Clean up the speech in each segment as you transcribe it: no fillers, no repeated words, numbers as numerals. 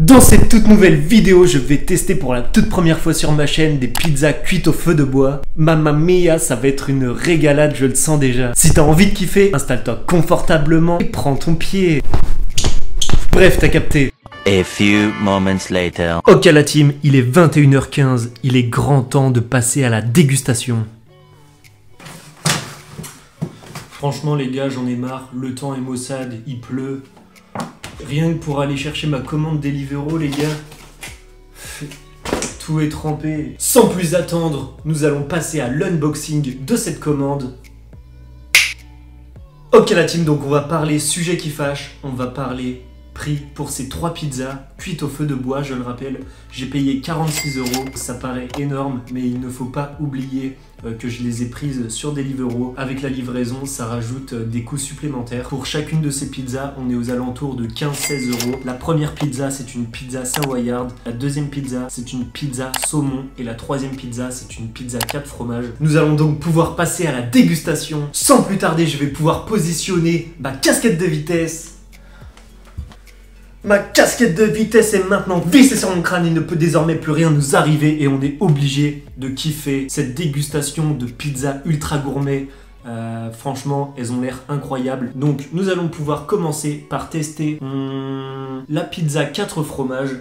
Dans cette toute nouvelle vidéo, je vais tester pour la toute première fois sur ma chaîne des pizzas cuites au feu de bois. Mamma mia, ça va être une régalade, je le sens déjà. Si t'as envie de kiffer, installe-toi confortablement et prends ton pied. Bref, t'as capté. A few moments later. Ok la team, il est 21h15, il est grand temps de passer à la dégustation. Franchement les gars, j'en ai marre, le temps est maussade, il pleut. Rien que pour aller chercher ma commande Deliveroo les gars, tout est trempé. Sans plus attendre, nous allons passer à l'unboxing de cette commande. Ok la team, donc on va parler sujet qui fâche, on va parler prix pour ces 3 pizzas cuites au feu de bois, je le rappelle. J'ai payé 46 €, ça paraît énorme, mais il ne faut pas oublier que je les ai prises sur Deliveroo. Avec la livraison, ça rajoute des coûts supplémentaires. Pour chacune de ces pizzas, on est aux alentours de 15-16 €. La première pizza, c'est une pizza savoyarde. La deuxième pizza, c'est une pizza saumon. Et la troisième pizza, c'est une pizza 4 fromages. Nous allons donc pouvoir passer à la dégustation. Sans plus tarder, je vais pouvoir positionner ma casquette de vitesse. Ma casquette de vitesse est maintenant vissée sur mon crâne, il ne peut désormais plus rien nous arriver et on est obligé de kiffer cette dégustation de pizza ultra gourmet. Franchement, elles ont l'air incroyables. Donc, nous allons pouvoir commencer par tester la pizza 4 fromages.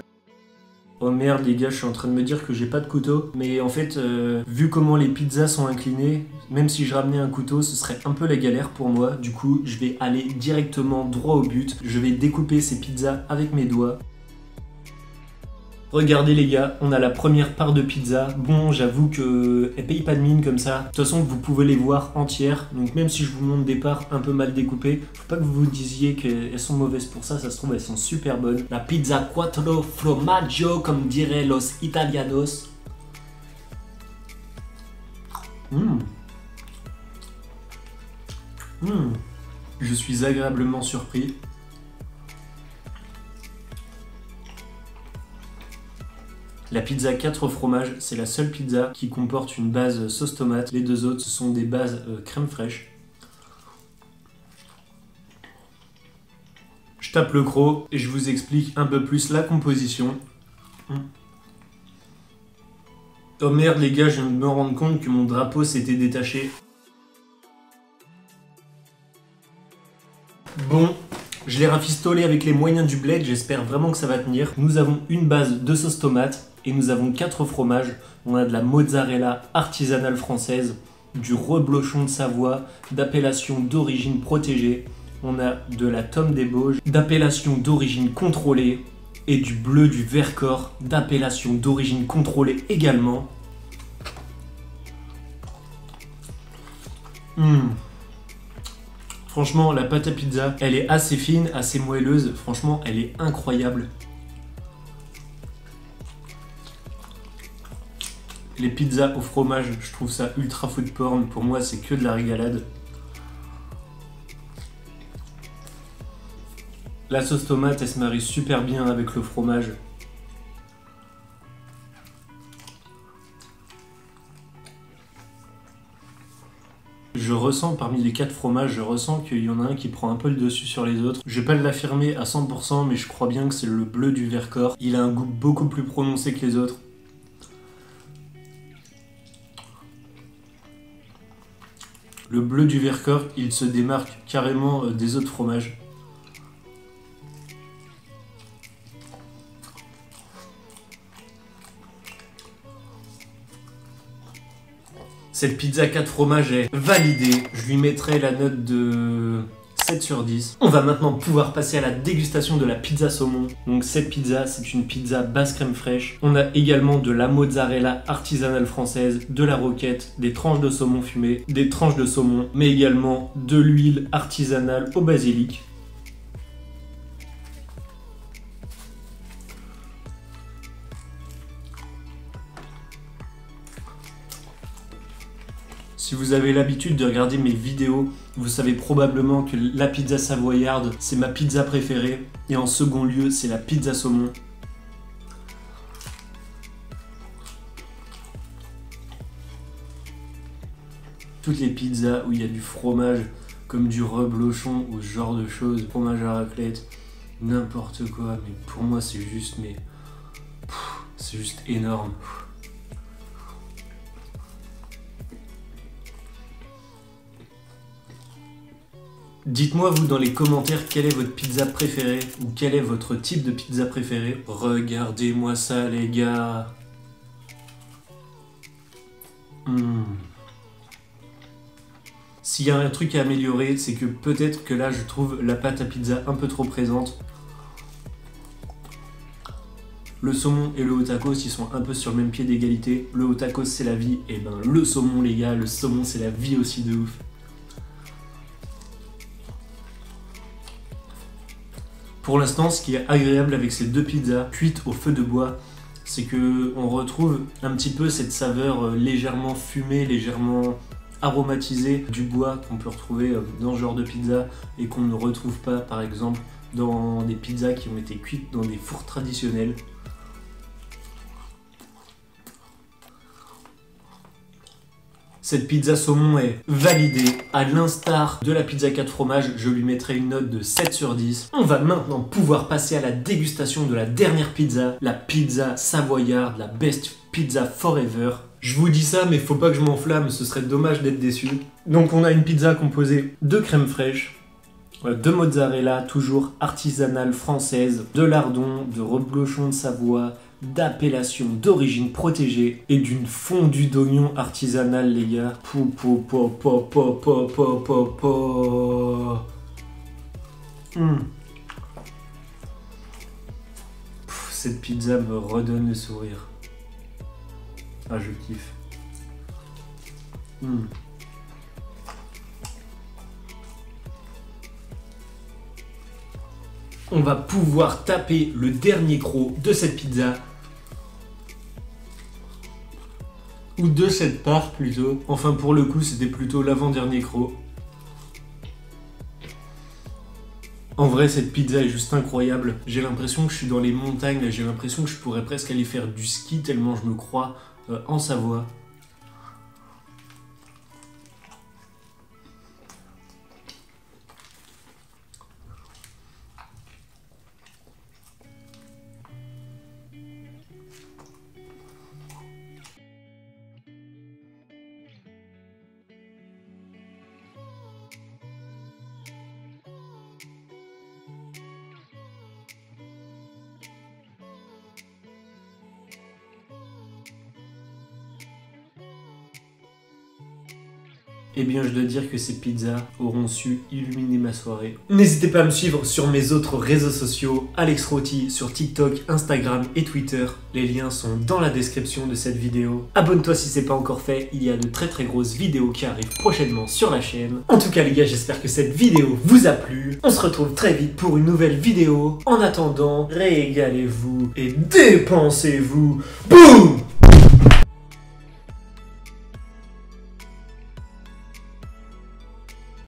Oh merde les gars, je suis en train de me dire que j'ai pas de couteau. Mais en fait, vu comment les pizzas sont inclinées, même si je ramenais un couteau, ce serait un peu la galère pour moi. Du coup, je vais aller directement droit au but. Je vais découper ces pizzas avec mes doigts. Regardez les gars, on a la première part de pizza. Bon, j'avoue que elle paye pas de mine comme ça. De toute façon, vous pouvez les voir entières. Donc même si je vous montre des parts un peu mal découpées, faut pas que vous vous disiez qu'elles sont mauvaises pour ça. Ça se trouve, elles sont super bonnes. La pizza quattro formaggio, comme diraient los italianos. Je suis agréablement surpris. La pizza 4 fromages, c'est la seule pizza qui comporte une base sauce tomate. Les deux autres, ce sont des bases crème fraîche. Je tape le croc et je vous explique un peu plus la composition. Oh merde les gars, je viens de me rendre compte que mon drapeau s'était détaché. Bon, je l'ai rafistolé avec les moyens du bled, j'espère vraiment que ça va tenir. Nous avons une base de sauce tomate et nous avons 4 fromages. On a de la mozzarella artisanale française, du reblochon de Savoie, d'appellation d'origine protégée. On a de la tome des Bauges, d'appellation d'origine contrôlée, et du bleu du Vercors, d'appellation d'origine contrôlée également. Franchement, la pâte à pizza, elle est assez fine, assez moelleuse. Franchement, elle est incroyable. Les pizzas au fromage, je trouve ça ultra food porn. Pour moi, c'est que de la régalade. La sauce tomate, elle se marie super bien avec le fromage. Je ressens, parmi les 4 fromages, je ressens qu'il y en a un qui prend un peu le dessus sur les autres. Je vais pas l'affirmer à 100%, mais je crois bien que c'est le bleu du Vercors. Il a un goût beaucoup plus prononcé que les autres. Le bleu du Vercors, il se démarque carrément des autres fromages. Cette pizza 4 fromages est validée. Je lui mettrai la note de 7 sur 10. On va maintenant pouvoir passer à la dégustation de la pizza saumon. Donc cette pizza, c'est une pizza basse crème fraîche. On a également de la mozzarella artisanale française, de la roquette, des tranches de saumon fumé, des tranches de saumon, mais également de l'huile artisanale au basilic. Si vous avez l'habitude de regarder mes vidéos, vous savez probablement que la pizza savoyarde, c'est ma pizza préférée. Et en second lieu, c'est la pizza saumon. Toutes les pizzas où il y a du fromage, comme du reblochon ou ce genre de choses, fromage à raclette, n'importe quoi, mais pour moi c'est juste, c'est juste énorme. Dites-moi vous dans les commentaires quelle est votre pizza préférée ou quel est votre type de pizza préféré. Regardez-moi ça les gars. S'il y a un truc à améliorer, c'est que peut-être que là je trouve la pâte à pizza un peu trop présente. Le saumon et le haut tacos, ils sont un peu sur le même pied d'égalité. Le haut tacos c'est la vie, et ben le saumon les gars, le saumon c'est la vie aussi de ouf. Pour l'instant, ce qui est agréable avec ces deux pizzas cuites au feu de bois, c'est que on retrouve un petit peu cette saveur légèrement fumée, légèrement aromatisée du bois qu'on peut retrouver dans ce genre de pizza et qu'on ne retrouve pas par exemple dans des pizzas qui ont été cuites dans des fours traditionnels. Cette pizza saumon est validée. À l'instar de la pizza 4 fromages, je lui mettrai une note de 7 sur 10. On va maintenant pouvoir passer à la dégustation de la dernière pizza, la pizza savoyarde, la best pizza forever. Je vous dis ça, mais faut pas que je m'enflamme, ce serait dommage d'être déçu. Donc on a une pizza composée de crème fraîche, de mozzarella, toujours artisanale française, de lardons, de reblochon de Savoie, d'appellation d'origine protégée et d'une fondue d'oignon artisanale les gars. Cette pizza me redonne le sourire. Ah je kiffe. On va pouvoir taper le dernier croc de cette pizza. Ou de cette part plutôt. Enfin pour le coup c'était plutôt l'avant-dernier croc. En vrai cette pizza est juste incroyable. J'ai l'impression que je suis dans les montagnes. J'ai l'impression que je pourrais presque aller faire du ski tellement je me crois en Savoie. Eh bien, je dois dire que ces pizzas auront su illuminer ma soirée. N'hésitez pas à me suivre sur mes autres réseaux sociaux, Alex Roty sur TikTok, Instagram et Twitter. Les liens sont dans la description de cette vidéo. Abonne-toi si c'est pas encore fait, il y a de très grosses vidéos qui arrivent prochainement sur la chaîne. En tout cas les gars, j'espère que cette vidéo vous a plu. On se retrouve très vite pour une nouvelle vidéo. En attendant, régalez-vous et dépensez-vous. Boum!